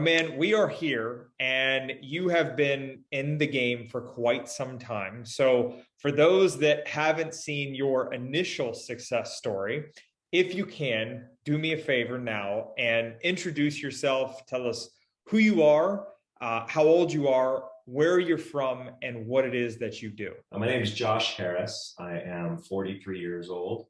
Man, we are here and you have been in the game for quite some time. So, for those that haven't seen your initial success story, if you can, do me a favor now and introduce yourself. Tell us who you are, how old you are, where you're from, and what it is that you do. My name is Josh Harris. I am 43 years old.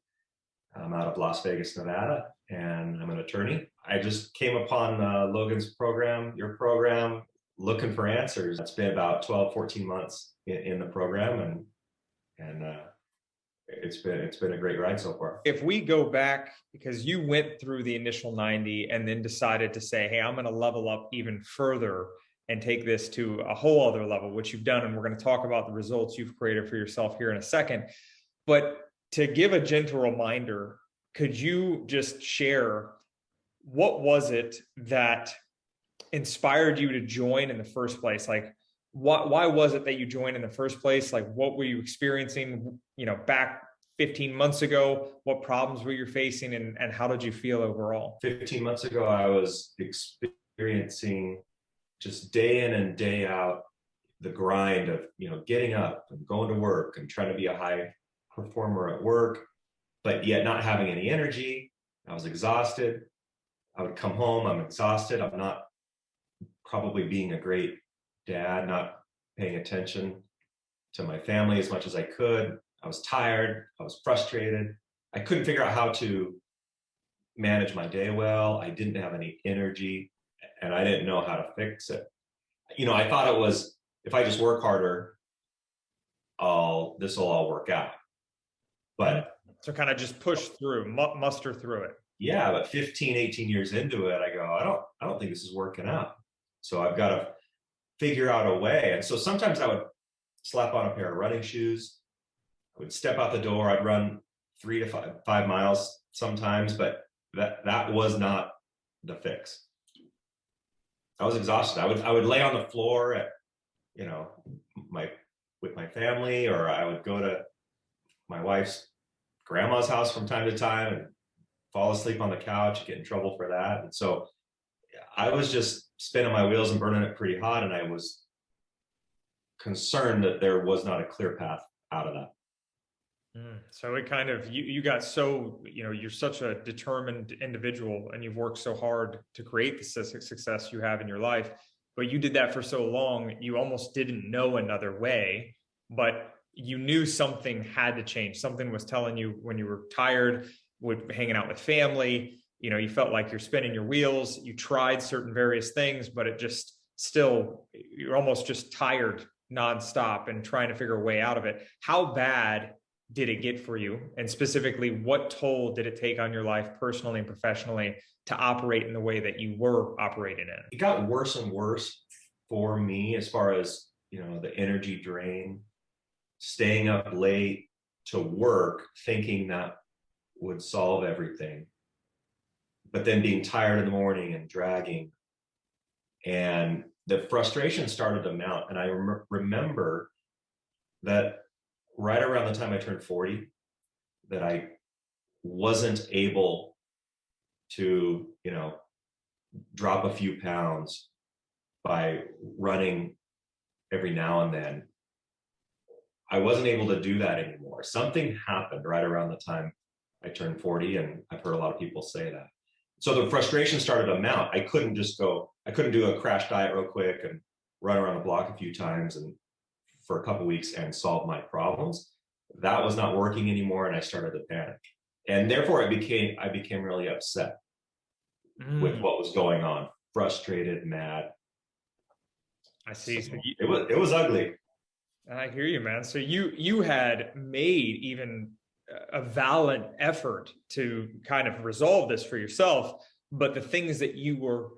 I'm out of Las Vegas, Nevada, and I'm an attorney. I just came upon Logan's program, your program, looking for answers. It's been about 12, 14 months in the program, and it's been a great ride so far. If we go back, because you went through the initial 90 and then decided to say, hey, I'm going to level up even further and take this to a whole other level, which you've done. And we're going to talk about the results you've created for yourself here in a second. But to give a gentle reminder, could you just share what was it that inspired you to join in the first place? Like, why was it that you joined in the first place? Like, what were you experiencing, back 15 months ago? What problems were you facing, and how did you feel overall? 15 months ago, I was experiencing just day in and day out the grind of, getting up and going to work and trying to be a high performer at work, but yet not having any energy. I was exhausted. I would come home, I'm exhausted. I'm not probably being a great dad, not paying attention to my family as much as I could. I was tired. I was frustrated. I couldn't figure out how to manage my day well. I didn't have any energy, and I didn't know how to fix it. I thought it was, if I just work harder, this will all work out. But so kind of just push through, muster through it. Yeah, but 15, 18 years into it, I go, I don't think this is working out. So I've got to figure out a way. And so sometimes I would slap on a pair of running shoes. I would step out the door. I'd run 3 to 5 miles sometimes, but that was not the fix. I was exhausted. I would lay on the floor at, with my family, or I would go to my wife's grandma's house from time to time and fall asleep on the couch, get in trouble for that. And so I was just spinning my wheels and burning it pretty hot. And I was concerned that there was not a clear path out of that. So it kind of, you got so, you're such a determined individual and you've worked so hard to create the success you have in your life, but you did that for so long, you almost didn't know another way, but you knew something had to change. Something was telling you when you were tired with hanging out with family, you felt like you're spinning your wheels. You tried certain various things, but it just still, you're almost just tired nonstop and trying to figure a way out of it. How bad did it get for you? And specifically, what toll did it take on your life personally and professionally to operate in the way that you were operating in? It got worse and worse for me as far as, the energy drain, staying up late to work, thinking that would solve everything, but then being tired in the morning and dragging, and the frustration started to mount. And I remember that right around the time I turned 40, that I wasn't able to, drop a few pounds by running every now and then. I wasn't able to do that anymore. Something happened right around the time I turned 40, and I've heard a lot of people say that. So the frustration started to mount. I couldn't do a crash diet real quick and run around the block a few times and for a couple of weeks and solve my problems. That was not working anymore, and I started to panic. And therefore I became really upset with what was going on, frustrated, mad. I see. So it was ugly. I hear you, man. So you had made even a valiant effort to kind of resolve this for yourself, but the things that you were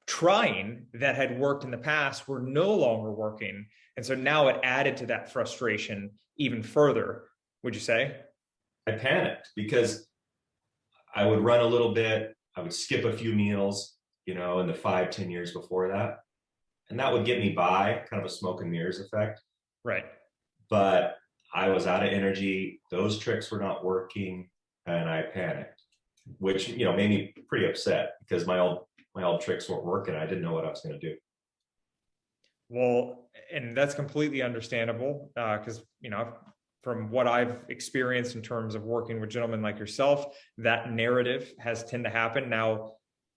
trying that had worked in the past were no longer working. And so now it added to that frustration even further, would you say? I panicked because I would run a little bit, I would skip a few meals, in the 5-10 years before that. And that would get me by, kind of a smoke and mirrors effect. Right. But I was out of energy. Those tricks were not working, and I panicked, which, made me pretty upset because my old my old tricks weren't working. I didn't know what I was going to do. Well, and that's completely understandable because, from what I've experienced in terms of working with gentlemen like yourself, that narrative has tend to happen. Now,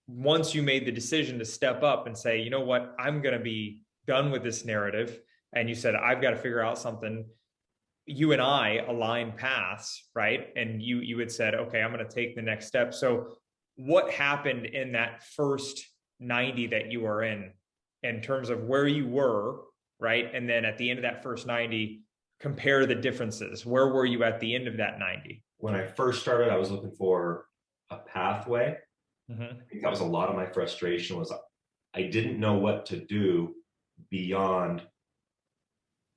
once you made the decision to step up and say, you know what, I'm going to be done with this narrative, and you said, I've got to figure out something, you and I aligned paths, right? And you had said, okay, I'm going to take the next step. So what happened in that first 90 that you are in terms of where you were, right? And then at the end of that first 90, compare the differences. Where were you at the end of that 90? When I first started, I was looking for a pathway. Mm-hmm. I think that was a lot of my frustration was I didn't know what to do beyond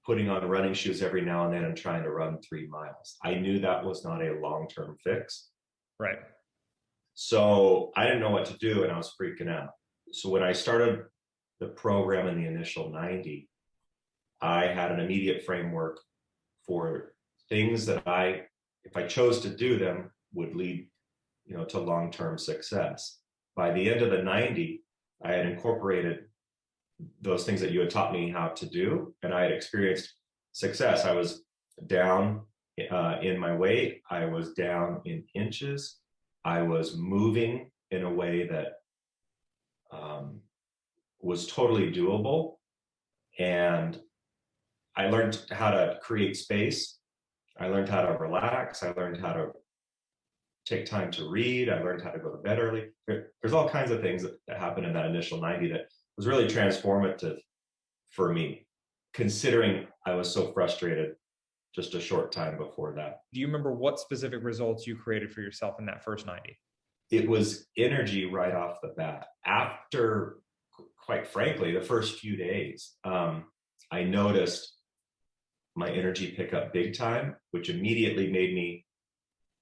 putting on running shoes every now and then and trying to run 3 miles. I knew that was not a long-term fix. Right. So I didn't know what to do and I was freaking out. So when I started the program in the initial 90, I had an immediate framework for things that if I chose to do them, would lead, to long-term success. By the end of the 90, I had incorporated those things that you had taught me how to do, and I had experienced success. I was down in my weight. I was down in inches. I was moving in a way that was totally doable. And I learned how to create space. I learned how to relax. I learned how to take time to read. I learned how to go to bed early. There's all kinds of things that happened in that initial 90 that was really transformative for me, considering I was so frustrated just a short time before that. Do you remember what specific results you created for yourself in that first 90? It was energy right off the bat. After, quite frankly, the first few days, I noticed my energy pick up big time, which immediately made me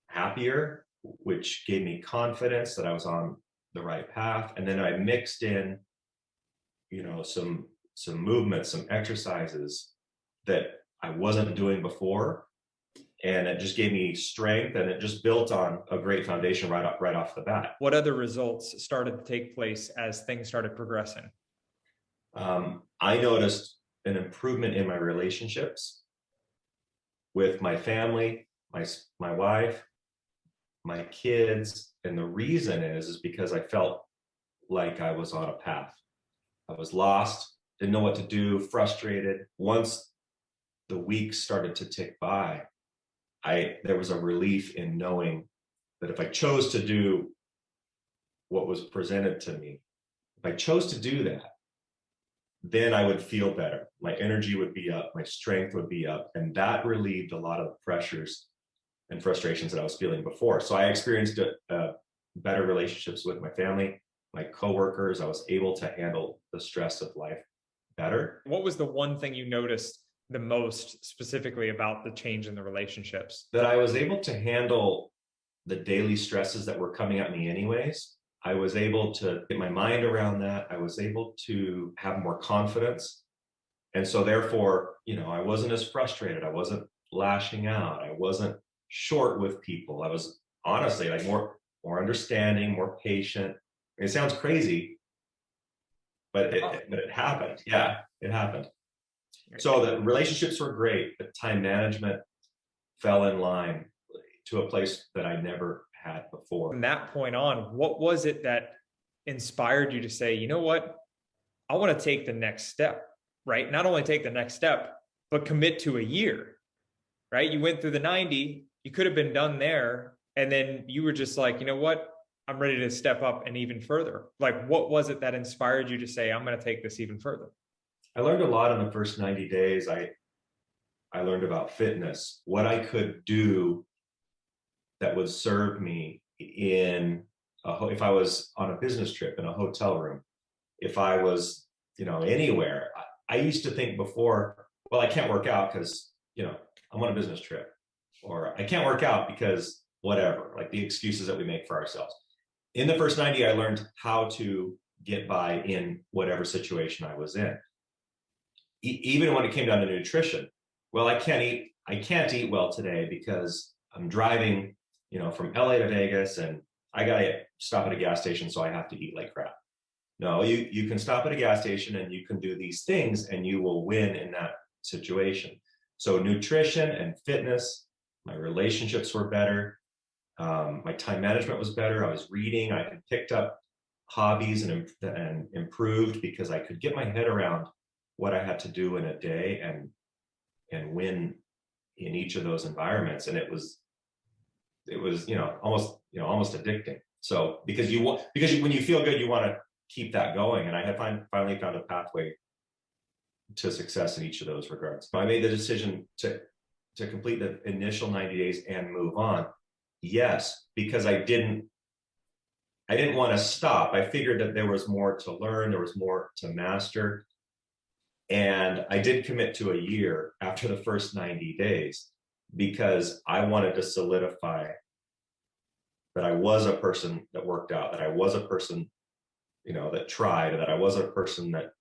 happier, which gave me confidence that I was on the right path. And then I mixed in, some movement, some exercises that I wasn't doing before. And it just gave me strength, and it just built on a great foundation right off the bat. What other results started to take place as things started progressing? I noticed an improvement in my relationships with my family, my wife, my kids. And the reason is because I felt like I was on a path. I was lost, didn't know what to do, frustrated. Once the weeks started to tick by, there was a relief in knowing that if I chose to do what was presented to me, if I chose to do that, then I would feel better. My energy would be up, my strength would be up, and that relieved a lot of the pressures and frustrations that I was feeling before. So I experienced better relationships with my family, my coworkers. I was able to handle the stress of life better. What was the one thing you noticed the most specifically about the change in the relationships? That I was able to handle the daily stresses that were coming at me anyways. I was able to get my mind around that. I was able to have more confidence. And so therefore, I wasn't as frustrated. I wasn't lashing out. I wasn't short with people. I was honestly like more understanding, more patient. It sounds crazy, but it happened. Yeah, it happened. So the relationships were great, but time management fell in line to a place that I never had before. From that point on, what was it that inspired you to say, you know what, I want to take the next step, right? Not only take the next step, but commit to a year, right? You went through the 90, you could have been done there. And then you were just like, you know what, I'm ready to step up and even further. Like, what was it that inspired you to say, I'm going to take this even further? I learned a lot in the first 90 days. I learned about fitness, what I could do that would serve me if I was on a business trip in a hotel room, if I was, anywhere. I used to think before, well, I can't work out because, I'm on a business trip, or I can't work out because whatever, like the excuses that we make for ourselves. In the first 90, I learned how to get by in whatever situation I was in. Even when it came down to nutrition, well, I can't eat well today because I'm driving, from LA to Vegas, and I gotta stop at a gas station, so I have to eat like crap. No, you can stop at a gas station and you can do these things and you will win in that situation. So nutrition and fitness, my relationships were better. My time management was better. I was reading. I had picked up hobbies and improved because I could get my head around what I had to do in a day and win in each of those environments. And it was almost addicting. So because when you feel good, you want to keep that going. And I had finally found a pathway to success in each of those regards. I made the decision to complete the initial 90 days and move on. Yes, because I didn't want to stop. I figured that there was more to learn, there was more to master. And I did commit to a year after the first 90 days because I wanted to solidify that I was a person that worked out, that I was a person, that tried, that I was a person that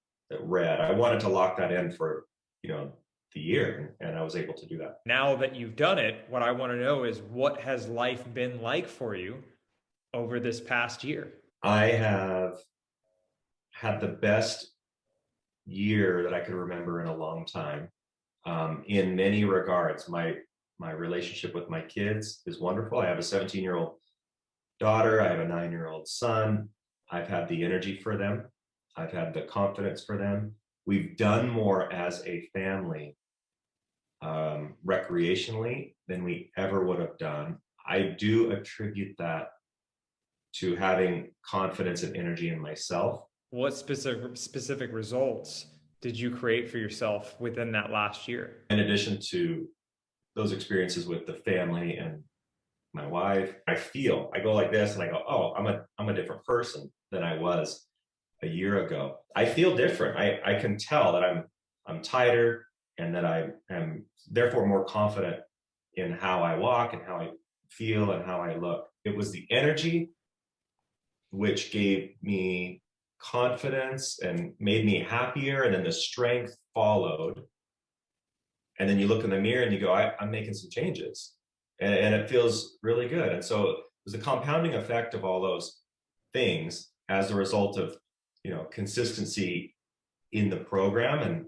read. I wanted to lock that in for, the year, and I was able to do that. Now that you've done it, what I want to know is, what has life been like for you over this past year? I have had the best year that I could remember in a long time. In many regards, my relationship with my kids is wonderful. I have a 17-year-old daughter. I have a 9-year-old son. I've had the energy for them. I've had the confidence for them. We've done more as a family, recreationally, than we ever would have done. I do attribute that to having confidence and energy in myself. What specific results did you create for yourself within that last year? In addition to those experiences with the family and my wife, I go like this and I go, oh, I'm a different person than I was a year ago. I feel different. I can tell that I'm tighter and that I am therefore more confident in how I walk and how I feel and how I look. It was the energy which gave me confidence and made me happier, and then the strength followed. And then you look in the mirror and you go, I'm making some changes, and it feels really good. And so it was a compounding effect of all those things as a result of consistency in the program,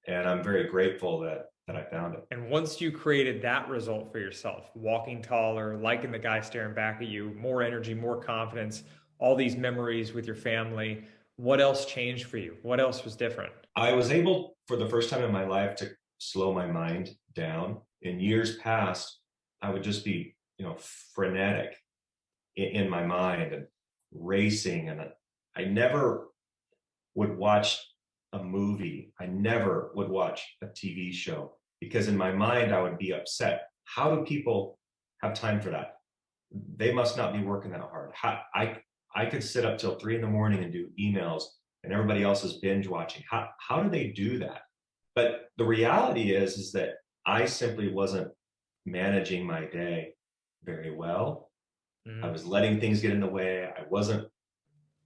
and I'm very grateful that I found it. And once you created that result for yourself, walking taller, liking the guy staring back at you, more energy, more confidence, all these memories with your family, what else changed for you? What else was different? I was able, for the first time in my life, to slow my mind down. In years past, I would just be, frenetic in my mind and racing. And I never would watch a movie. I never would watch a TV show because in my mind, I would be upset. How do people have time for that? They must not be working that hard. I could sit up till 3 a.m. and do emails, and everybody else is binge watching. How do they do that? But the reality is that I simply wasn't managing my day very well. I was letting things get in the way. I wasn't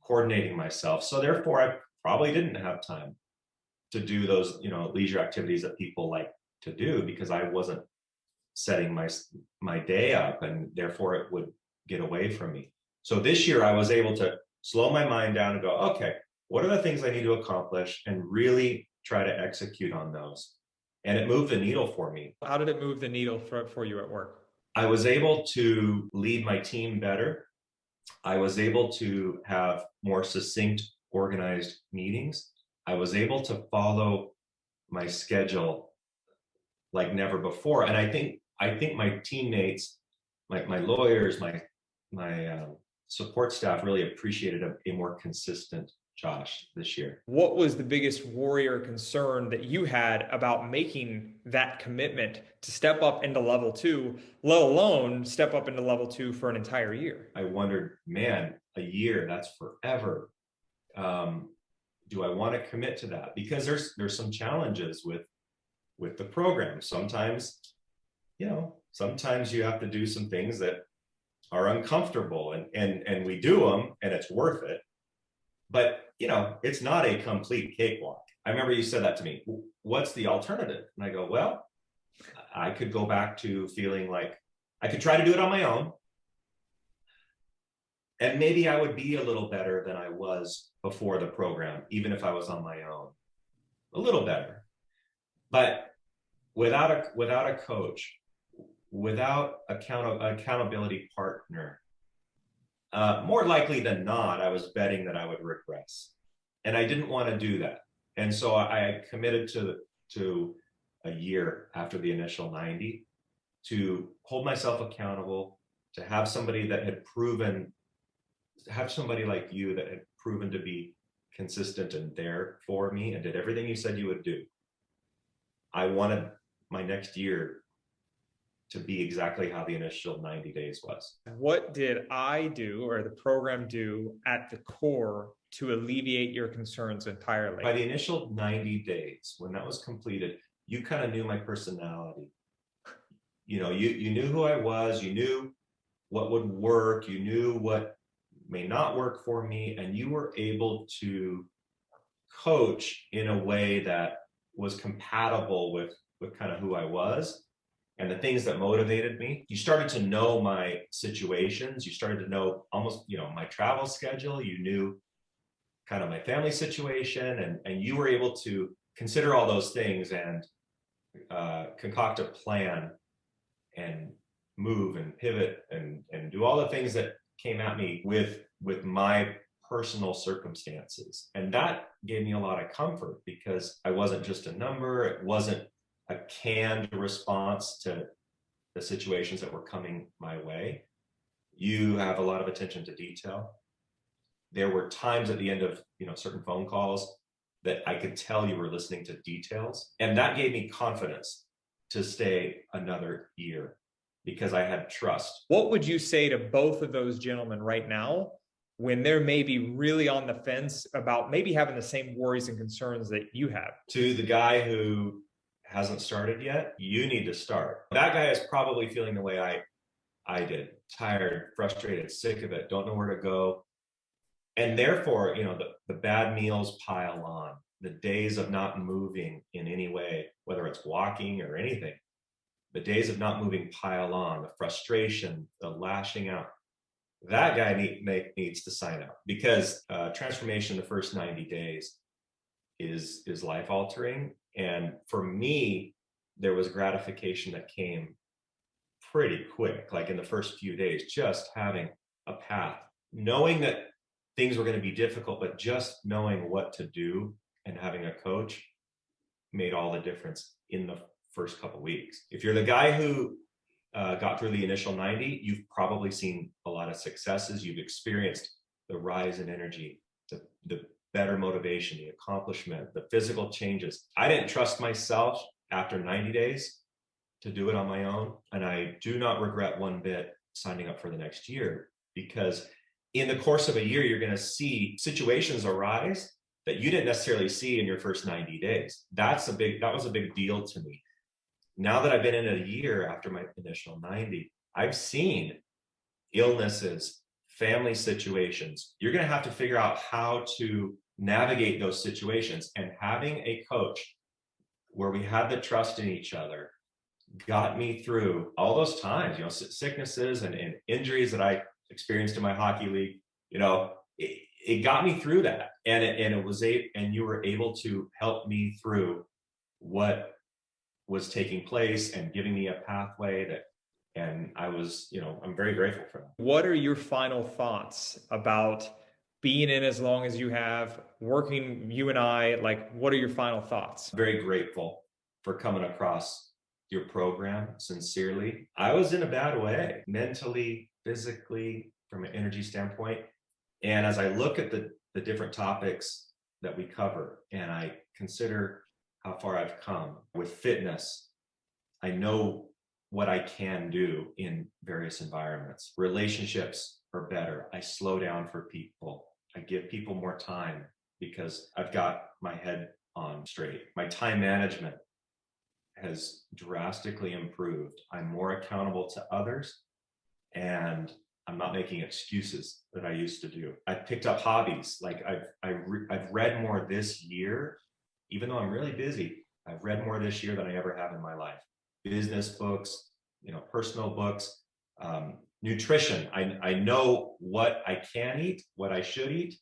coordinating myself. So therefore, I probably didn't have time to do those, leisure activities that people like to do because I wasn't setting my day up, and therefore it would get away from me. So this year I was able to slow my mind down and go, okay, what are the things I need to accomplish, and really try to execute on those. And it moved the needle for me. How did it move the needle for you at work? I was able to lead my team better. I was able to have more succinct, organized meetings. I was able to follow my schedule like never before. And I think my teammates, my lawyers, my support staff really appreciated a more consistent Josh this year. What was the biggest worry or concern that you had about making that commitment to step up into level 2, let alone step up into level 2 for an entire year? I wondered, man, a year, that's forever. Do I want to commit to that? Because there's some challenges with the program. Sometimes you have to do some things that are uncomfortable, and we do them, and it's worth it. But it's not a complete cakewalk. I remember you said that to me. What's the alternative? And I go, well, I could go back to feeling like I could try to do it on my own. And maybe I would be a little better than I was before the program, even if I was on my own, a little better. But without a coach, without accountability partner, more likely than not, I was betting that I would regress, and I didn't want to do that. And so I committed to a year after the initial 90 to hold myself accountable, to have somebody that had proven, have somebody like you that had proven to be consistent and there for me and did everything you said you would do. I wanted my next year to be exactly how the initial 90 days was. What did I do or the program do at the core to alleviate your concerns entirely? By the initial 90 days, when that was completed, you kind of knew my personality. You know, you knew who I was, you knew what would work, you knew what may not work for me, and you were able to coach in a way that was compatible with kind of who I was and the things that motivated me. You started to know my situations. You started to know almost, you know, my travel schedule. You knew kind of my family situation, and you were able to consider all those things and concoct a plan and move and pivot and do all the things that came at me with my personal circumstances. And that gave me a lot of comfort because I wasn't just a number. It wasn't a canned response to the situations that were coming my way. You have a lot of attention to detail. There were times at the end of, you know, certain phone calls that I could tell you were listening to details, and that gave me confidence to stay another year because I had trust. What would you say to both of those gentlemen right now when they're maybe really on the fence about maybe having the same worries and concerns that you have? To the guy who hasn't started yet, you need to start. That guy is probably feeling the way I did, tired, frustrated, sick of it, don't know where to go. And therefore, you know, the bad meals pile on, the days of not moving in any way, whether it's walking or anything, the days of not moving pile on, the frustration, the lashing out. That guy needs to sign up because transformation the first 90 days is life altering. And for me, there was gratification that came pretty quick, like in the first few days, just having a path, knowing that things were going to be difficult, but just knowing what to do and having a coach made all the difference in the first couple of weeks. If you're the guy who got through the initial 90, you've probably seen a lot of successes. You've experienced the rise in energy, the better motivation, the accomplishment, the physical changes. I didn't trust myself after 90 days to do it on my own. And I do not regret one bit signing up for the next year, because in the course of a year, you're going to see situations arise that you didn't necessarily see in your first 90 days. That was a big deal to me. Now that I've been in a year after my initial 90, I've seen illnesses, family situations. You're going to have to figure out how to navigate those situations. And having a coach where we had the trust in each other got me through all those times, you know, sicknesses and injuries that I experienced in my hockey league. You know, it got me through that. And you were able to help me through what was taking place and giving me a pathway and I was, you know, I'm very grateful for that. What are your final thoughts about being in as long as you have, working you and I, like, what are your final thoughts? Very grateful for coming across your program sincerely. I was in a bad way, mentally, physically, from an energy standpoint. And as I look at the different topics that we cover and I consider how far I've come with fitness, I know what I can do in various environments. Relationships are better. I slow down for people. I give people more time because I've got my head on straight. My time management has drastically improved. I'm more accountable to others and I'm not making excuses that I used to do. I picked up hobbies. Like I've read more this year, even though I'm really busy. I've read more this year than I ever have in my life. Business books, you know, personal books, nutrition. I know what I can eat, what I should eat,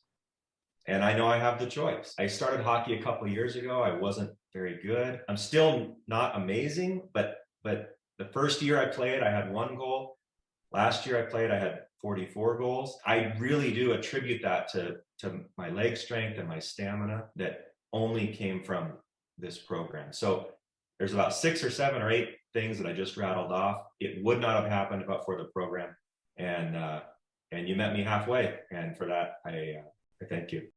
and I know I have the choice. I started hockey a couple of years ago. I wasn't very good. I'm still not amazing, but the first year I played, I had 1 goal. Last year I played, I had 44 goals. I really do attribute that to my leg strength and my stamina that only came from this program. So there's about 6 or 7 or 8 things that I just rattled off. It would not have happened but for the program. And you met me halfway. And for that, I thank you.